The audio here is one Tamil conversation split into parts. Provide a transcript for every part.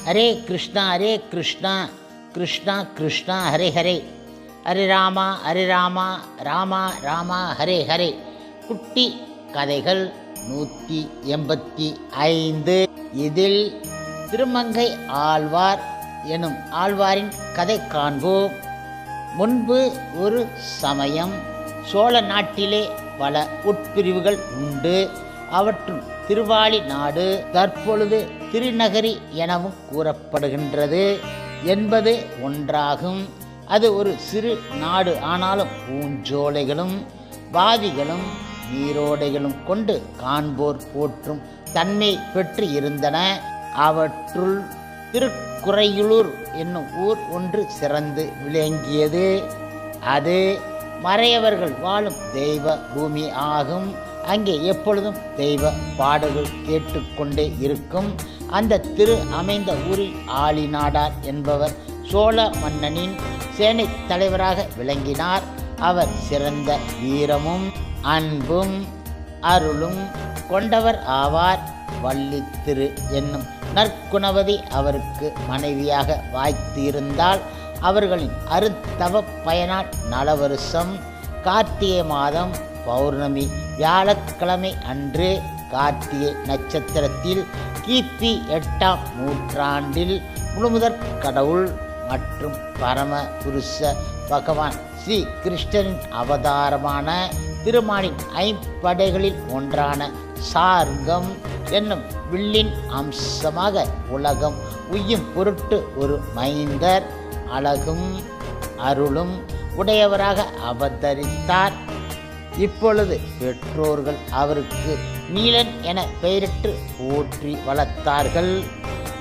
ஹரே கிருஷ்ணா கிருஷ்ணா கிருஷ்ணா ஹரே ஹரே, ஹரே ராமா ராமா ராமா ஹரே ஹரே. குட்டி கதைகள் 185. இதில் திருமங்கை ஆழ்வார் எனும் ஆழ்வாரின் கதை காண்போம். முன்பு ஒரு சமயம் சோழ நாட்டிலே பல உட்பிரிவுகள் உண்டு. அவற்றுள் திருவாலி நாடு தற்பொழுது திருநகரி எனவும் கூறப்படுகின்றது என்பது ஒன்றாகும். அது ஒரு சிறு நாடு, ஆனாலும் பூஞ்சோலைகளும் வாதிகளும் நீரோடைகளும் கொண்டு காண்போர் போற்றும் தன்மை பெற்று இருந்தன. அவற்றுள் திருக்குறையுளூர் என்னும் ஊர் ஒன்று சிறந்து விளங்கியது. அது மறையவர்கள் வாழும் தெய்வ பூமி ஆகும். அங்கே எப்பொழுதும் தெய்வ பாடல்கள் கேட்டுக்கொண்டே இருக்கும். அந்த திரு அமைந்த ஊரில் ஆளிநாடார் என்பவர் சோழ மன்னனின் சேனை தலைவராக விளங்கினார். அவர் சிறந்த வீரமும் அன்பும் அருளும் கொண்டவர் ஆவார். வள்ளித்திரு என்னும் நற்குணவதி அவருக்கு மனைவியாக வாய்த்து இருந்தால் அவர்களின் அருத்தவ பயனால் நலவருஷம் கார்த்திகை மாதம் பௌர்ணமி வியாழக்கிழமை அன்று கார்த்திகை நட்சத்திரத்தில் கிபி 8ஆம் நூற்றாண்டில் முழுமுதற் கடவுள் மற்றும் பரம புருஷ பகவான் ஸ்ரீ கிருஷ்ணனின் அவதாரமான திருமாலின் ஐம்படைகளில் ஒன்றான சார்கம் என்னும் வில்லின் அம்சமாக உலகம் உய்யும் பொருட்டு ஒரு மைந்தர் அழகும் அருளும் உடையவராக அவதரித்தார். இப்பொழுது பெற்றோர்கள் அவருக்கு நீலன் என பெயரிட்டு போற்றி வளர்த்தார்கள்.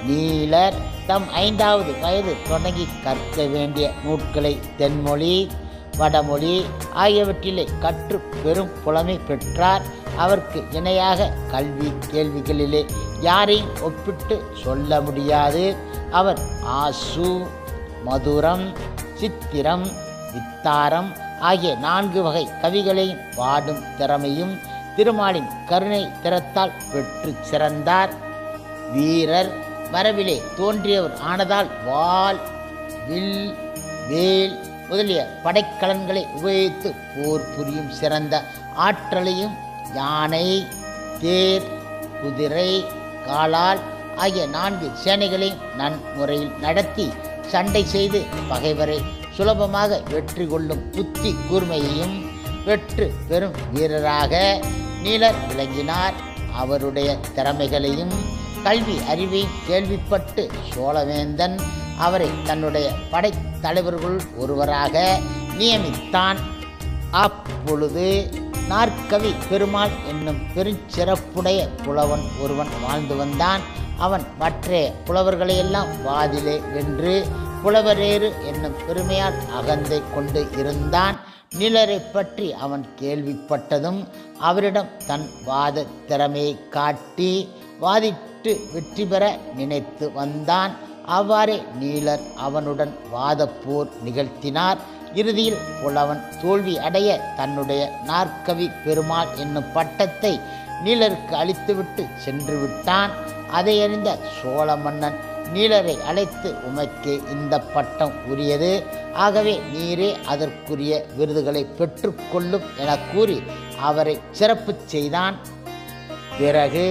நீலர் தம் 5வது வயது தொடங்கி கற்க வேண்டிய நூட்களை தென்மொழி வடமொழி ஆகியவற்றிலே கற்று பெரும் புலமை பெற்றார். அவருக்கு இணையாக கல்வி கேள்விகளிலே யாரையும் ஒப்பிட்டு சொல்ல முடியாது. அவர் ஆசு மதுரம் சித்திரம் வித்தாரம் ஆகிய 4 வகை கவிகளையும் பாடும் திறமையும் திருமாலின் கருணை திறத்தால் பெற்று சிறந்தார். வீரர் மரபிலே தோன்றியவர் ஆனதால் வாள் வில் வேல் முதலிய படைக்கலன்களை உபயோகித்து போர் புரியும் சிறந்த ஆற்றலையும் யானை தேர் குதிரை காலால் ஆகிய 4 சேனைகளையும் நன்முறையில் நடத்தி சண்டை செய்து பகைவரை சுலபமாக வெற்றி கொள்ளும் புத்தி கூர்மையையும் பெற்று பெரும் வீரராக நீலர் விளங்கினார். அவருடைய திறமைகளையும் கல்வி அறிவையும் கேள்விப்பட்டு சோழவேந்தன் அவரை தன்னுடைய படைத்தலைவர்கள் ஒருவராக நியமித்தான். அப்பொழுது நாற்கவி பெருமாள் என்னும் பெருஞ்சிறப்புடைய புலவன் ஒருவன் வாழ்ந்து வந்தான். அவன் மற்ற புலவர்களையெல்லாம் வாதிலே வென்று புலவரேறு என்னும் பெருமையால் அகந்தை கொண்டு இருந்தான். நீலரை பற்றி அவன் கேள்விப்பட்டதும் அவரிடம் தன் வாத திறமையை காட்டி வாதிட்டு வெற்றி பெற நினைத்து வந்தான். அவ்வாறே நீலர் அவனுடன் வாதப்போர் நிகழ்த்தினார். இறுதியில் புலவன் தோல்வி அடைய தன்னுடைய நாற்கவி பெருமாள் என்னும் பட்டத்தை நீலருக்கு அளித்துவிட்டு சென்று விட்டான். அதை அறிந்த சோழ மன்னன் நீலரை அழைத்து, உமக்கே இந்த பட்டம் உரியது, ஆகவே நீரே அதற்குரிய விருதுகளை பெற்றுக்கொள்ளும் என கூறி அவரை சிறப்பு செய்தான். பிறகு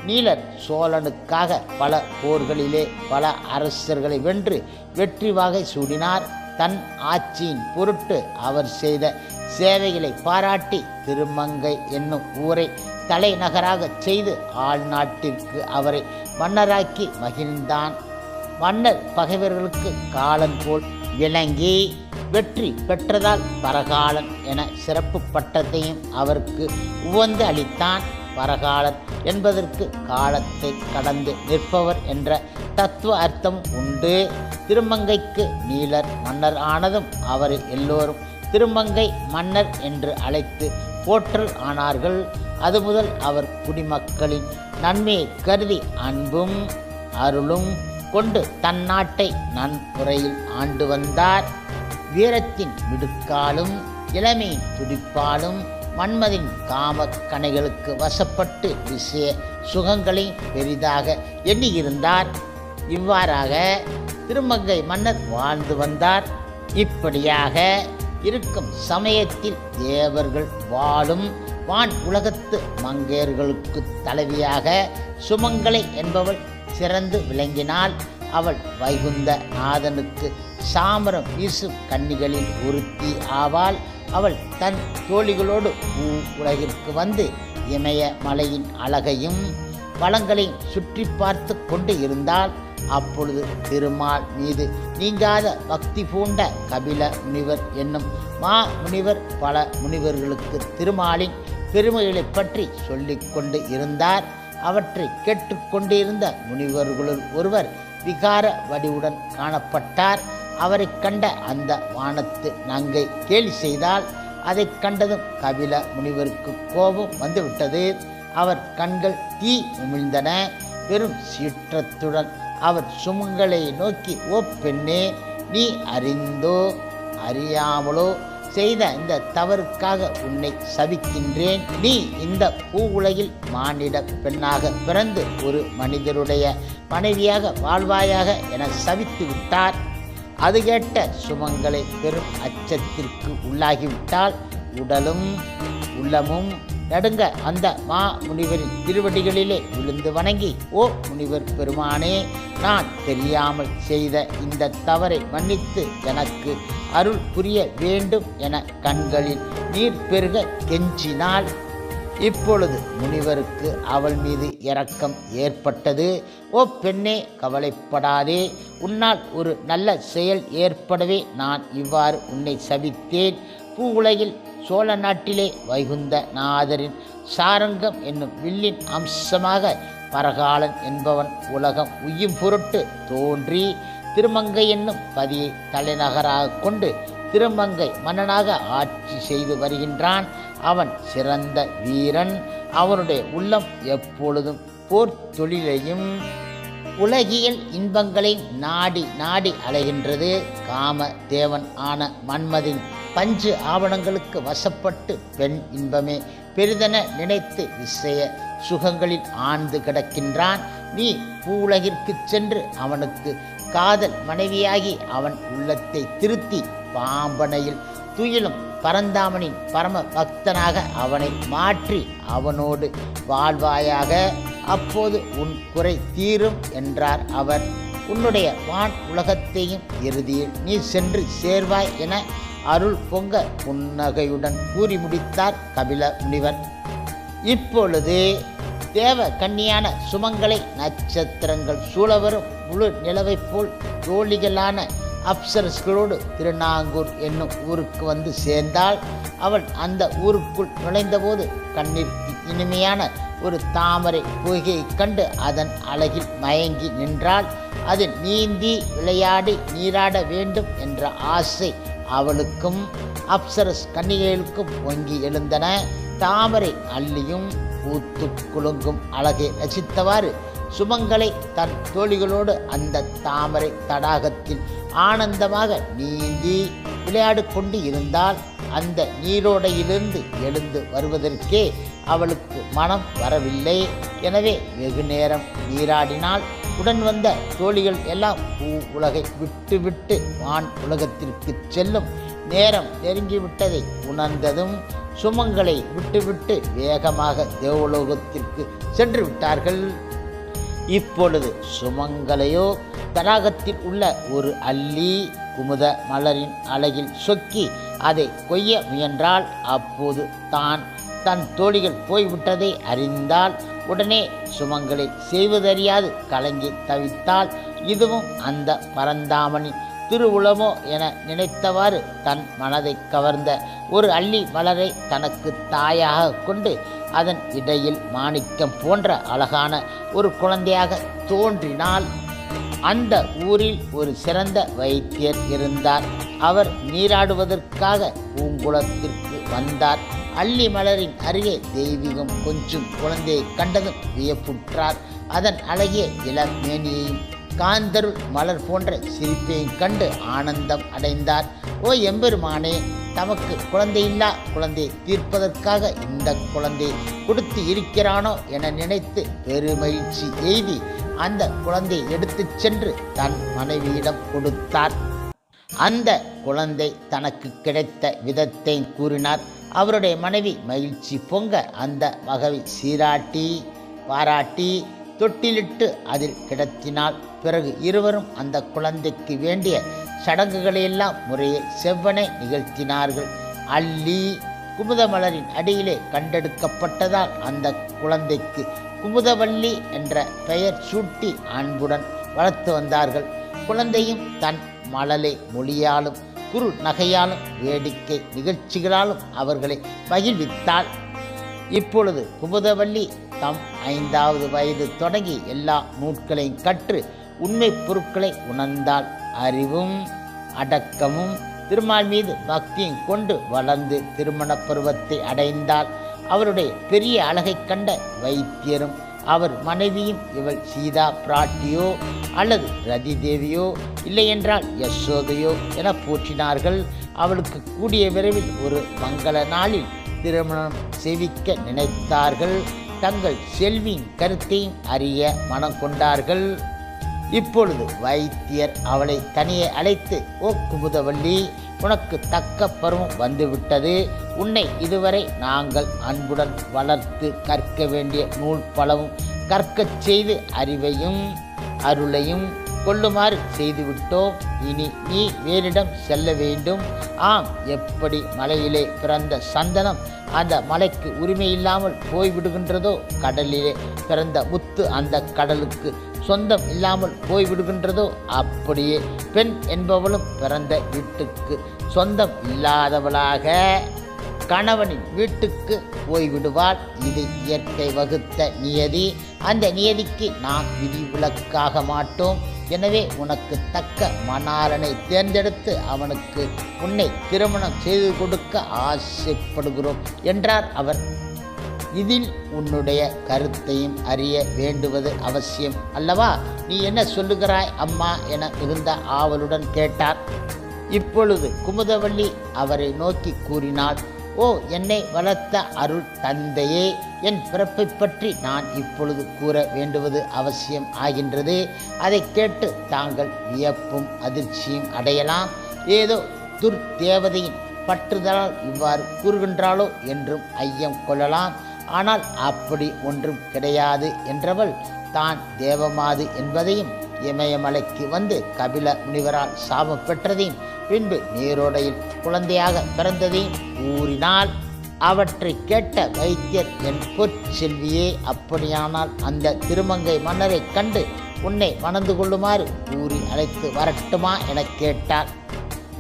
நீலர் சோழனுக்காக பல போர்களிலே பல அரசர்களை வென்று வெற்றி வாகை சூடினார். தன் ஆட்சியின் பொருட்டு அவர் செய்த சேவைகளை பாராட்டி திருமங்கை என்னும் ஊரை தலைநகராக செய்து ஆழ்நாட்டிற்கு அவரை மன்னராக்கி மகிழ்ந்தான். மன்னர் பகைவர்களுக்கு காலன் போல் விளங்கி வெற்றி பெற்றதால் பரகாலன் என சிறப்பு பட்டத்தையும் அவருக்கு உவந்து அளித்தான். பரகாலன் என்பதற்கு காலத்தை கடந்து நிற்பவர் என்ற தத்துவ அர்த்தம் உண்டு. திருமங்கைக்கு நீலர் மன்னர் ஆனதும் அவரை எல்லோரும் திருமங்கை மன்னர் என்று அழைத்து போற்றல் ஆனார்கள். அது முதல் அவர் குடிமக்களின் நன்மையை கருதி அன்பும் அருளும் கொண்டு தன் நாட்டை நன்முறையில் ஆண்டு வந்தார். வீரத்தின் மிடுக்காலும் இளமையின் துடிப்பாலும் மன்மதின் காம கணைகளுக்கு வசப்பட்டு விஷய சுகங்களை பெரிதாக எண்ணியிருந்தார். இவ்வாறாக திருமங்கை மன்னர் வாழ்ந்து வந்தார். இப்படியாக இருக்கும் சமயத்தில் தேவர்கள் வாழும் வான் உலகத்து மங்கையர்களுக்கு தலைவியாக சுமங்கலை என்பவள் சிறந்து விளங்கினாள். அவள் வைகுந்த நாதனுக்கு சாமரம் வீசும் கன்னிகளில் ஒருத்தி ஆவாள். அவள் தன் தோழிகளோடு உலகிற்கு வந்து இமய மலையின் அழகையும் வளங்களையும் சுற்றி பார்த்து கொண்டு இருந்தாள். அப்பொழுது திருமால் மீது நீங்காத பக்தி பூண்ட கபில முனிவர் என்னும் மா முனிவர் பல முனிவர்களுக்கு திருமாலின் பெருமைகளை பற்றி சொல்லிக் கொண்டு இருந்தார். அவற்றை கேட்டுக்கொண்டிருந்த முனிவர்களுள் ஒருவர் விகார வடிவுடன் காணப்பட்டார். அவரை கண்ட அந்த வானத்து நங்கை கேலி செய்தால். அதை கண்டதும் கபில முனிவருக்கு கோபம் வந்துவிட்டது. அவர் கண்கள் தீ உமிழ்ந்தன. பெரும் சீற்றத்துடன் அவர் சுமங்கலை நோக்கி, ஓ பெண்ணே, நீ அறிந்தோ அறியாமலோ செய்த இந்த தவறுக்காக உன்னை சபிக்கின்றேன். நீ இந்த பூ உலகில் மானிட பெண்ணாக பிறந்து ஒரு மனிதருடைய மனைவியாக வாழ்வாயாக என சபித்து விட்டார். அது கேட்ட சுமங்கலை பெரும் அச்சத்திற்கு உள்ளாகிவிட்டால். உடலும் உள்ளமும் நடுங்க அந்த மா முனிவரின் திருவடிகளிலே விழுந்து வணங்கி, ஓ முனிவர் பெருமானே, நான் தெரியாமல் செய்த இந்த தவறை மன்னித்து எனக்கு அருள் புரிய வேண்டும் என கண்களில் நீர் பெருக கெஞ்சினாள். இப்பொழுது முனிவருக்கு அவள் மீது இரக்கம் ஏற்பட்டது. ஓ பெண்ணே, கவலைப்படாதே. உன்னால் ஒரு நல்ல செயல் ஏற்படவே நான் இவ்வாறு உன்னை சபித்தேன். பூ உலகில் சோழ நாட்டிலே வைகுந்த நாதரின் சாரங்கம் என்னும் வில்லின் அம்சமாக பரகாலன் என்பவன் உலகம் உய்யும் பொருட்டு தோன்றி திருமங்கை என்னும் பதியை தலைநகராக கொண்டு திருமங்கை மன்னனாக ஆட்சி செய்து வருகின்றான். அவன் சிறந்த வீரன். அவனுடைய உள்ளம் எப்பொழுதும் போர் தொழிலையும் உலகியல் இன்பங்களை நாடி நாடி அலைகின்றது. காம தேவன் ஆன மன்மதின் பஞ்சு ஆவணங்களுக்கு வசப்பட்டு பெண் இன்பமே பெரிதென நினைத்து விஷய சுகங்களில் ஆழ்ந்து கிடக்கின்றான். நீ பூவுலகிற்கு சென்று அவனுக்கு காதல் மனைவியாகி அவன் உள்ளத்தை திருத்தி பாம்பனையில் துயிலும் பரந்தாமனின் பரம பக்தனாக அவனை மாற்றி அவனோடு வாழ்வாயாக. அப்போது உன் குறை தீரும் என்றார் அவர். உன்னுடைய வான் உலகத்தையும் இறுதியில் நீ சென்று சேர்வாய் என அருள் பொங்க புன்னகையுடன் கூறி முடித்தார் கபில முனிவர். இப்பொழுது தேவ கன்னியான சுமங்கலை நட்சத்திரங்கள் சூழவரும் முழு நிலவை போல் தோழிகளான அப்சரஸ்களோடு திருநாங்கூர் என்னும் ஊருக்கு வந்து சேர்ந்தாள். அவள் அந்த ஊருக்குள் நுழைந்தபோது கண்ணீர் இனிமையான ஒரு தாமரை பொய்கையை கண்டு அதன் அழகில் மயங்கி நின்றாள். அதில் நீந்தி விளையாடி நீராட வேண்டும் என்ற ஆசை அவளுக்கும் அப்சரஸ் கன்னிகைகளுக்கும் பொங்கி எழுந்தன. தாமரை அள்ளியும் பூத்து குலுங்கும் அழகை ரசித்தவாறு சுமங்கலை தன் தோழிகளோடு அந்த தாமரை தடாகத்தில் ஆனந்தமாக நீந்தி விளையாடு கொண்டு இருந்தால். அந்த நீரோடையிலிருந்து எழுந்து வருவதற்கே அவளுக்கு மனம் வரவில்லை. எனவே வெகு நேரம் நீராடினால். உடன் வந்த தோழிகள் எல்லாம் பூ உலகை விட்டு வான் உலகத்திற்கு செல்லும் நேரம் நெருங்கிவிட்டதை உணர்ந்ததும் சுமங்களை விட்டு வேகமாக தேவலோகத்திற்கு சென்று விட்டார்கள். இப்பொழுது சுமங்கலையோ தடாகத்தில் உள்ள ஒரு அல்லி குமுத மலரின் அழகில் சொக்கி அதை கொய்ய முயன்றாள். அப்போது தன் தோழிகள் போய்விட்டதை அறிந்தால். உடனே சுமங்களை செய்வதறியாது கலங்கி தவித்தாள். இதுவும் அந்த பரந்தாமனின் திருவுளமோ என நினைத்தவாறு தன் மனதை கவர்ந்த ஒரு அள்ளி மலரை தனக்கு தாயாக கொண்டு அதன் இடையில் மாணிக்கம் போன்ற அழகான ஒரு குழந்தையாக தோன்றினாள். அந்த ஊரில் ஒரு சிறந்த வைத்தியர் இருந்தார். அவர் நீராடுவதற்காக பூங்குளத்திற்கு வந்தார். அள்ளி மலரின் அருகே தெய்வீகம் கொஞ்சம் குழந்தையை கண்டதும் வியப்புற்றார். அதன் அழகிய இளமேனியையும் காந்தருள் மலர் போன்ற சிரிப்பையும் கண்டு ஆனந்தம் அடைந்தார். ஓ எம்பெருமானே, தமக்கு குழந்தையில்லா குழந்தையை தீர்ப்பதற்காக இந்த குழந்தையை கொடுத்து இருக்கிறானோ என நினைத்து பெருமகிழ்ச்சி எய்தி அந்த குழந்தையை எடுத்துச் சென்று தன் மனைவியிடம் கொடுத்தார். அந்த குழந்தை தனக்கு கிடைத்த விதத்தை கூறினார். அவருடைய மனைவி மகிழ்ச்சி பொங்க அந்த மகவை சீராட்டி பாராட்டி தொட்டிலிட்டு அதில் கிடத்தினாள். பிறகு இருவரும் அந்த குழந்தைக்கு வேண்டிய சடங்குகளையெல்லாம் முறையை செவ்வனை நிகழ்த்தினார்கள். அள்ளி குமுதமலரின் அடியிலே கண்டெடுக்கப்பட்டதால் அந்த குழந்தைக்கு குமுதவள்ளி என்ற பெயர் சூட்டி அன்புடன் வளர்த்து வந்தார்கள். குழந்தையும் தன் மழலை மொழியாலும் குறு நகையாலும் வேடிக்கை நிகழ்ச்சிகளாலும் அவர்களை மகிழ்வித்தாள். இப்பொழுது குமுதவள்ளி தம் 5வது வயது தொடங்கி எல்லா நூட்களையும் கற்று உண்மை பொருட்களை உணர்ந்தாள். அறிவும் அடக்கமும் திருமால் மீது பக்தியும் கொண்டு வளர்ந்து திருமண பருவத்தை அடைந்தாள். அவருடைய பெரிய அழகை கண்ட வைத்தியரும் அவர் மனைவியும் இவள் சீதா பிராட்டியோ அல்லது ரதி தேவியோ இல்லையென்றால் யசோதையோ என போற்றினார்கள். அவளுக்கு கூடிய விரைவில் ஒரு மங்கள நாளில் திருமணம் செய்விக்க நினைத்தார்கள். தங்கள் செல்வியின் கருத்தையும் அறிய மனம் கொண்டார்கள். இப்பொழுது வைத்தியர் அவளை தனியே அழைத்து, ஓ குமுதவள்ளி, உனக்கு தக்க பருவம் வந்துவிட்டது. உன்னை இதுவரை நாங்கள் அன்புடன் வளர்த்து கற்க வேண்டிய நூல் பலவும் கற்கச் செய்து அறிவையும் அருளையும் கொள்ளுமாறு செய்துவிட்டோம். இனி நீ வேறிடம் செல்ல வேண்டும். ஆம், எப்படி மலையிலே பிறந்த சந்தனம் அந்த மலைக்கு உரிமை இல்லாமல் போய்விடுகின்றதோ, கடலிலே பிறந்த முத்து அந்த கடலுக்கு சொந்தம் இல்லாமல் போய்விடுகின்றதோ, அப்படியே பெண் என்பவளும் பிறந்த வீட்டுக்கு சொந்தம் இல்லாதவளாக கணவனின் வீட்டுக்கு போய்விடுவாள். இது இயற்கை வகுத்த நியதி. அந்த நியதிக்கு நாம் விதிவிலக்காக மாட்டோம். எனவே உனக்கு தக்க மணாளனை தேர்ந்தெடுத்து அவனுக்கு உன்னை திருமணம் செய்து கொடுக்க ஆசைப்படுகிறோம் என்றார் அவர். இதில் உன்னுடைய கருத்தையும் அறிய வேண்டுவது அவசியம் அல்லவா? நீ என்ன சொல்லுகிறாய் அம்மா என மிகுந்த ஆவலுடன் கேட்டார். இப்பொழுது குமுதவள்ளி அவரை நோக்கி கூறினாள், ஓ என்னை வளர்த்த அருள் தந்தையே, என் பிறப்பை பற்றி நான் இப்பொழுது கூற வேண்டுவது அவசியம் ஆகின்றது. அதை கேட்டு தாங்கள் வியப்பும் அதிர்ச்சியும் அடையலாம். ஏதோ துர்தேவதையின் பற்றுதலால் இவ்வாறு கூறுகின்றாளோ என்றும் ஐயம் கொள்ளலாம். ஆனால் அப்படி ஒன்றும் கிடையாது என்றவள் தான் தேவமாது என்பதையும் இமயமலைக்கு வந்து கபில முனிவரால் சாபம் பெற்றதையும் பின்பு நீரோடையில் குழந்தையாக பிறந்ததையும் கூறினாள். அவற்றை கேட்ட வைத்தியர், என் பொற்செல்வியே, அப்படியானால் அந்த திருமங்கை மன்னரை கண்டு உன்னை மணந்து கொள்ளுமாறு கூறி அழைத்து வரட்டுமா என கேட்டார்.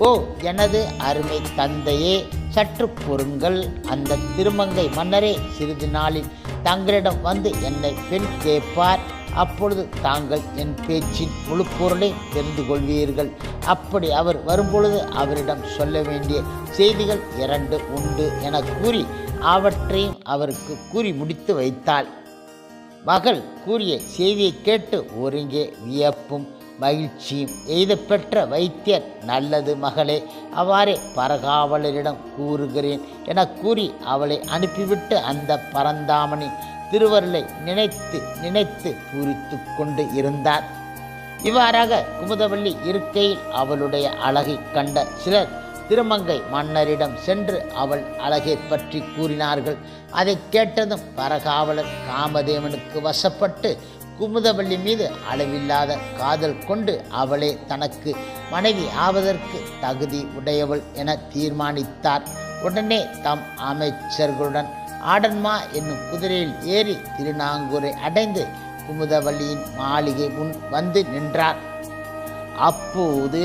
ஓ எனது அருமை தந்தையே, சற்று பொறுங்கள். அந்த திருமங்கை மன்னரே சிறிது நாளில் தங்களிடம் வந்து என்னை பெண் கேட்பார். அப்பொழுது தாங்கள் என் பேச்சின் முழு பொருளை தெரிந்து கொள்வீர்கள். அப்படி அவர் வரும்பொழுது அவரிடம் சொல்ல வேண்டிய செய்திகள் 2 உண்டு என கூறி அவற்றையும் அவருக்கு கூறி முடித்து வைத்தாள். மகள் கூறிய செய்தியை கேட்டு ஒருங்கே வியப்பும் மகிழ்ச்சியும் எய்த பெற்ற வைத்தியர், நல்லது மகளே, அவ்வாறே பரகாவலரிடம் கூறுகிறேன் என கூறி அவளை அனுப்பிவிட்டு அந்த பரந்தாமனின் திருவருளை நினைத்து நினைத்து பூரித்து கொண்டு இருந்தார். இவ்வாறாக குமுதவள்ளி இருக்கையில் அவளுடைய அழகை கண்ட சிலர் திருமங்கை மன்னரிடம் சென்று அவள் அழகை பற்றி கூறினார்கள். அதை கேட்டதும் பரகாவலர் காமதேவனுக்கு வசப்பட்டு குமுதவள்ளி மீது அளவில்லாத காதல் கொண்டு அவளே தனக்கு மனைவி ஆவதற்கு தகுதி உடையவள் என தீர்மானித்தார். உடனே தம் அமைச்சர்களுடன் ஆடன்மா என்னும் குதிரையில் ஏறி திருநாங்கூரை அடைந்து குமுதவள்ளியின் மாளிகை முன் வந்து நின்றார். அப்போது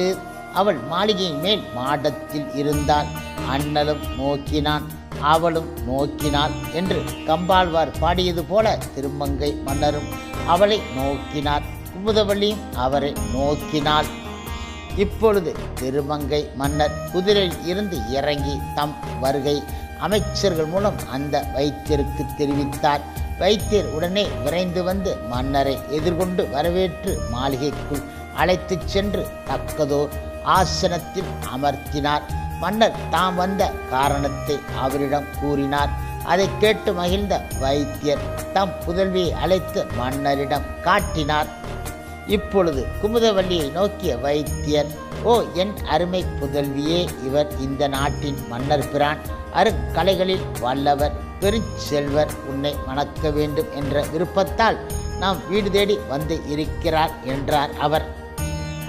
அவள் மாளிகையின் மேல் மாடத்தில் இருந்தாள். அண்ணலும் நோக்கினான், அவளும் நோக்கினாள் என்று கம்பாழ்வார் பாடியது போல திருமங்கை மன்னரும் அவளை நோக்கினார். குமுதவள்ளியும் அவரை நோக்கினாள். இப்பொழுது திருமங்கை மன்னர் குதிரையில் இருந்து இறங்கி தம் வருகை அமைச்சர்கள் மூலம் அந்த வைத்தியருக்கு தெரிவித்தார். வைத்தியர் உடனே விரைந்து வந்து மன்னரை எதிர்கொண்டு வரவேற்று மாளிகைக்குள் அழைத்துச் சென்று தக்கதோர் ஆசனத்தில் அமர்த்தினார். மன்னர் தாம் வந்த காரணத்தை அவரிடம் கூறினார். அதை கேட்டு மகிழ்ந்த வைத்தியர் தம் புதல்வியை அழைத்து மன்னரிடம் காட்டினார். இப்பொழுது குமுதவல்லியை நோக்கிய வைத்தியர், ஓ என் அருமை புதல்வியே, இவர் இந்த நாட்டின் மன்னர் பிரான், அருங்கலைகளில் வல்லவர், பெருஞ்செல்வர், உன்னை மணக்க வேண்டும் என்ற விருப்பத்தால் நாம் வீடு தேடி வந்து இருக்கிறார் என்றார் அவர்.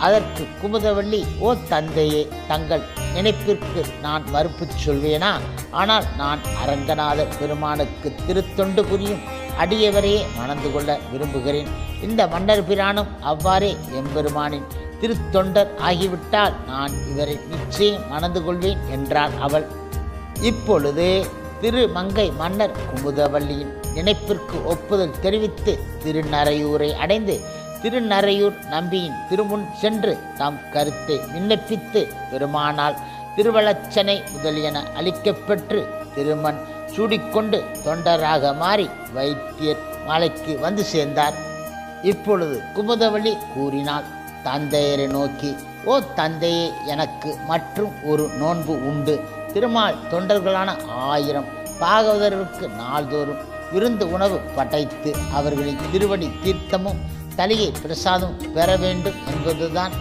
அதற்கு குமுதவல்லி, ஓ தந்தையே, தங்கள் நினைப்பிற்கு நான் மறுப்பு சொல்வேனா? ஆனால் நான் அரங்கநாத பெருமானுக்கு திருத்தொண்டு புரியும் அடியவரையே மணந்து கொள்ள விரும்புகிறேன். இந்த மன்னர் பிரானும் அவ்வாறே எம்பெருமானின் திருத்தொண்டர் ஆகிவிட்டால் நான் இவரை நிச்சயம் மணந்து கொள்வேன் என்றாள் அவள். இப்பொழுது திருமங்கை மன்னர் குமுதவல்லியின் நினைப்பிற்கு ஒப்புதல் தெரிவித்து திருநறையூரை அடைந்து திருநறையூர் நம்பியின் திருமுன் சென்று தம் கருத்தை விண்ணப்பித்து பெருமானால் திருவளச்சனை முதலியன அளிக்கப்பெற்று திருமண் சூடிக்கொண்டு தொண்டராக மாறி வைத்தியர் மாலைக்கு வந்து சேர்ந்தார். இப்பொழுது குமுதவல்லி கூறினாள், தந்தையரை நோக்கி, ஓ தந்தையே, எனக்கு மற்றும் ஒரு நோன்பு உண்டு. திருமால் தொண்டர்களான 1000 பாகவதர்களுக்கு நாள்தோறும் விருந்து உணவு படைத்து அவர்களின் திருவடி தீர்த்தமும் தலிகை பிரசாதம் பெற வேண்டும் என்பதுதான்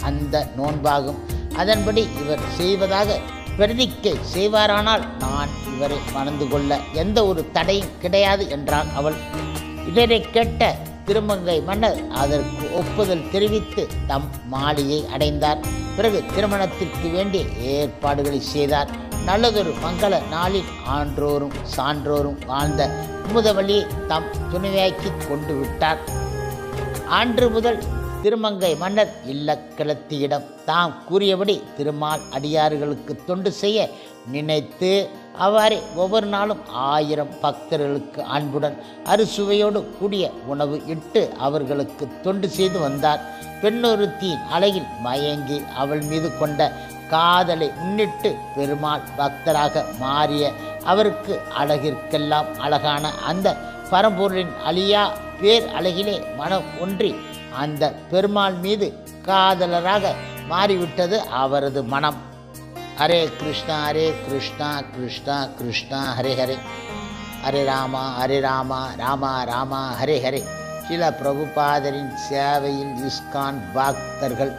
அந்த நோன்பாகும். அதன்படி இவர் செய்வதாக பிரதிக்கை செய்வாரானால் நான் இவரை மணந்து கொள்ள எந்த ஒரு தடையும் கிடையாது என்றான் அவள். இதனை கேட்ட திருமங்கை மன்னர் அதற்கு ஒப்புதல் தெரிவித்து தம் மாளிகை அடைந்தார். பிறகு திருமணத்திற்கு வேண்டிய ஏற்பாடுகளை செய்தார். நல்லதொரு மங்கள நாளில் ஆன்றோரும் சான்றோரும் வாழ்ந்த குமுதவல்லியை தம் துணையாக்கி கொண்டு விட்டார். அன்று முதல் திருமங்கை மன்னர் இல்லக்கிழத்தியிடம் தாம் கூறியபடி திருமால் அடியார்களுக்கு தொண்டு செய்ய நினைத்து அவ்வாறே ஒவ்வொரு நாளும் 1000 பக்தர்களுக்கு அன்புடன் அறுசுவையோடு கூடிய உணவு இட்டு அவர்களுக்கு தொண்டு செய்து வந்தார். பெண்ணொருத்தியின் அழகில் மயங்கி அவள் மீது கொண்ட காதலை முன்னிட்டு பெருமாள் பக்தராக மாறிய அவருக்கு அழகிற்கெல்லாம் அழகான அந்த பரம்பொருளின் அழியா பேர் அழகிலே மனம் ஒன்றி அந்த பெருமாள் மீது காதலராக மாறிவிட்டது அவரது மனம். ஹரே கிருஷ்ணா கிருஷ்ணா கிருஷ்ணா ஹரே ஹரே, ஹரே ராமா ராமா ராமா ஹரே ஹரே. சில பிரபுபாதரின் சேவையில் இஸ்கான் பக்தர்கள்